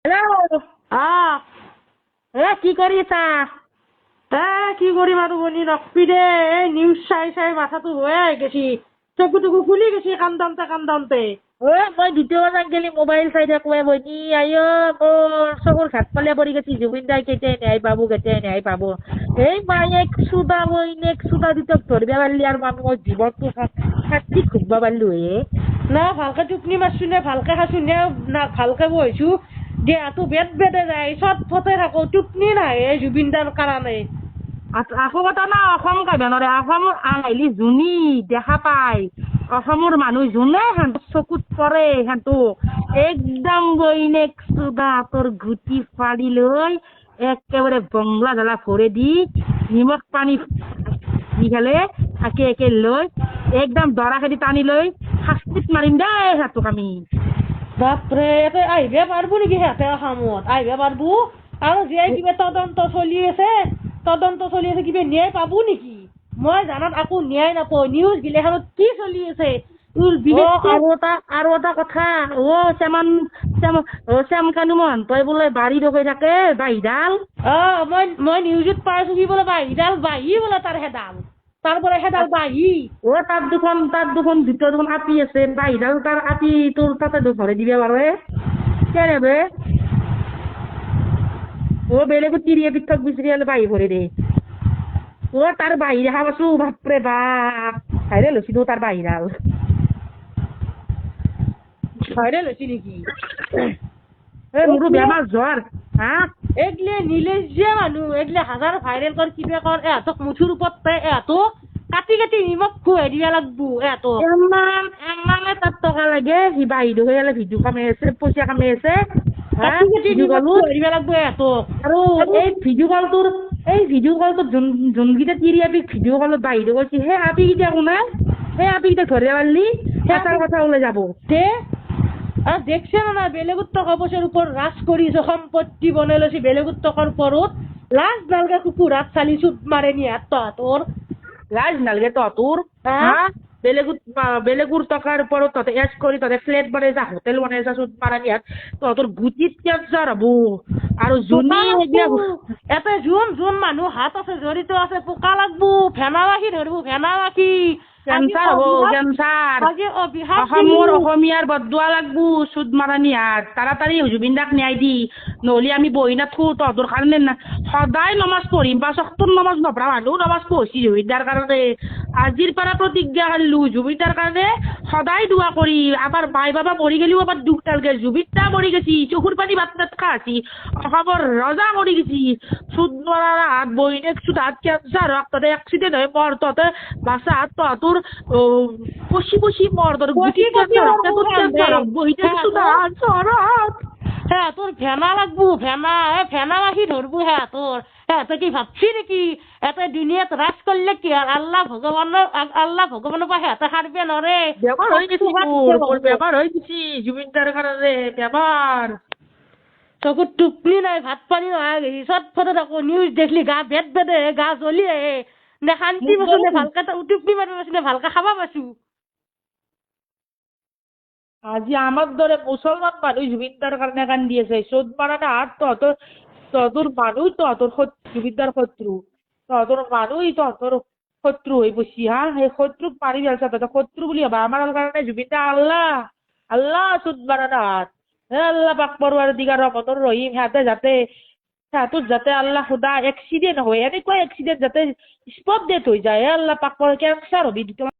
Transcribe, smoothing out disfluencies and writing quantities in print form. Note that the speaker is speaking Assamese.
হেল্ল'। কি কৰি আছা? কি কৰিম আৰু বনি নকবি দে। এই নিউজ চাই চাই মাথাটো হৈয়ে গেছি, চকু টকু ফুলি গেছি কান্দাওতে। মই দ্বিতীয়বাৰ গেলি মোবাইল চাই থাকোৱে বনি আইঅ মোৰ চকুৰ ঘাট পালে পৰি গেছি। জুবিন দাই কেতিয়াই ন্যায় পাব। এই মায়েক চুদা বইনেক চুদা দিতক ধৰিব পাৰিলি আৰু মানুহৰ জীৱনটো সাৰ্থিক ঘুৰবা পাৰলু হে। না ভালকে টোপনি মাৰছো নে ভালকে খাইছো নে না ভালকে বহিছো, দেহাটো বেদে যায়, চট ফটে থাকো, টোপনি নাহে জুবিন দাৰ কাৰণে। আকৌ কথা না অসম কাঢ়িব নোৱাৰে। অসমৰ আহিলি যোনী দেখা পায়, অসমৰ মানুহ যোনে সিহঁতৰ চকুত পৰে সিহঁতক একদম বইনেক চুদা তোৰ গুটি ফাড়ি লৈ একেবাৰে বংলা জ্বালা ভৰে দি নিমখ পানী দি খেলে একে লৈ একদম দৰা খেদি টানি লৈ শাস্তিত মাৰিম দেই সিহঁতক আমি। বাপৰে, ইয়াতে আহিব পাৰবো নেকি সিহঁতে অসমত? আহিব পাৰবো? আৰু যে কিবা তদন্ত চলি আছে কিবা ন্যায় পাবো নেকি? মই জানাত আকৌ ন্যায় নাপাওঁ। নিউজ গিলাখনত কি চলি আছে আৰু এটা কথা শ্যাম কানু মহন্তই বোলে বাৰী ৰখাই থাকে বাহিডাল। মই নিউজত পাইছো কি বোলে বাহিডাল বাহি বোলে তাৰ হেডাল, তাৰ পৰা হেডাল বাহি। তাত দুখন ভিতৰত দুখন আপি আছে, বাহিডাল তাৰ আপি তোৰ তাতে ধৰে দিব পাৰে কেনেবে। বেলেগত তিৰিয়ে পৃথক বিচাৰি হলে বাহি ভৰে দে। তাৰ বাহি দেখা পাইছো, বাপৰে বাপ ভাইৰেল হৈছিলো তাৰ বাহিডাল। ভাইৰেল হৈছে নেকি? মোৰো বেমাৰ জ্বৰ। এইগিলে নিলেজিয়া মানুহ, এইগিলে হাজাৰ ভাইৰেল কৰ কিবা কৰ, এহঁতক মুঠুৰ ওপৰত পাই এহঁতক কাটি নিমখ খুৱাই দিব লাগবো এহঁতক। এমানে তাত টকা লাগে, সি বাহিৰ হৈ ভিডিঅ' কামাই আছে, পইচা কামাই আছে। কাটি নিমখ খুৱাই দিব লাগবো এহঁতক। আৰু এই ভিডিঅ' কলটোত যোনকেইটা তিৰি আপিক ভিডিঅ' কলত বাহিৰ কৰিছে, সেই আপি কেইটা কোনে? সেই আপি কেইটা ধৰিব পাৰিলি এটাৰ কথা ওলাই যাব। দেখছে না বেলেগৰ টকা পইচাৰ ওপৰত ৰাজ কৰি আছে, সম্পত্তি বনাই লৈছে বেলেগৰ টকাৰ ওপৰত। লাজ নালগে কুকুৰাত চালি চুট মাৰে নিহাত তহঁতৰ। লাজ নালগে তহঁতৰ? বেলেগৰ টকাৰ ওপৰত তহঁতে এচ কৰি তহঁতে ফ্লেট বনাই যা, হোটেল বনাই যা, চুট মাৰা নিহাত তহঁতৰ গুটিত কেঞ্চাৰ হব। আৰু এতে যোন মানুহ হাত আছে জড়িত আছে পোকা লাগবো, ভেনাবাসী ধৰবো, ভেনাবাসী কেঞ্চাৰ হব, কেঞ্চাৰ। অসমীয়াৰ বদুৱা লাগবো চুট মাৰা নিহাত। তাড়াতাড়ি জুবিন দাক ন্যায় দি, নহলে আমি বহি নাথকো তহঁতৰ কাৰণে। সদায় নমাজ পঢ়িম, 5 ওয়াক্তৰ নমাজ নপঢ়া মানুহ নমাজ পঢ়ছি জুবিন দাৰ কাৰণে। আজিৰ পৰা প্ৰতিজ্ঞা কৰিলো জুবিন দাৰ কাৰণে সদায় দোৱা কৰি। আমাৰ মাই বাবা মৰি গেলিও আমাৰ দুখ নালগে, জুবিন দা মৰি গেছি, চকুৰ পানী বাট নাটকা হৈছি, অসমৰ ৰজা মৰি গেছি। চুট মৰা হাত বহিনেক চুট হাত কেঞ্চাৰ হওক, তহঁতে এক্সিডেণ্ট হৈ মৰ, তহঁতে বাচা হাত তহঁতৰ পচি মৰ, তোৰ গুটিত কেঞ্চাৰ হওক, পেটত কেঞ্চাৰ হওক, বহিনেক চুট হাত সেহঁতৰ ভেনা লাগবো, ভেনাবাসী ধৰবো সেহঁতৰ। সেহঁতে কি ভাবছি নেকি এতে দুনিয়াত ৰাজ কৰিলে কি হ'ল? আল্লাহ ভগৱানৰ পৰা সেহঁতে সাৰবে নৰে। বেমাৰ হৈ গেছি জুবিন দাৰ কাৰণে বেমাৰ। চকুত টোপনি নাই, ভাত পানী নহা গেছি, চট ফটে থাকো, নিউজ দেখলি গা বেদে গা জ্বলি আহে। নে শান্তি পাইছো নে ভালকে টোপনি মাৰিব পাইছো নে ভালকে খাবা পাইছো। আজি আমাৰ দৰে মুছলমান মানুহ জুবিন দাৰ কাৰণে কান্দি আছে। চোদ মাৰা হাত তহঁতৰ মানুহ, তহঁতৰ জুবিন দাৰ শত্ৰু, তহঁতৰ মানুহ তহঁতৰ শত্ৰু হৈ পৰছি। সেই শত্ৰুক মাৰি পেলাইছা তহঁতে, শত্ৰু বুলি ভাবা। আমাৰ কাৰণে জুবিন দা আল্লাহ চোদ মাৰা হাত। আল্লাহ পাক পৰৱাৰদিগাৰ ৰহমতৰ ৰহিম। সিহঁতৰ যাতে আল্লাহ খুদা এক্সিডেণ্ট হয়, এনেকুৱা এক্সিডেণ্ট যাতে স্পট ডেথ হৈ যায়। আল্লাহ পাক কেঞ্চাৰ হবি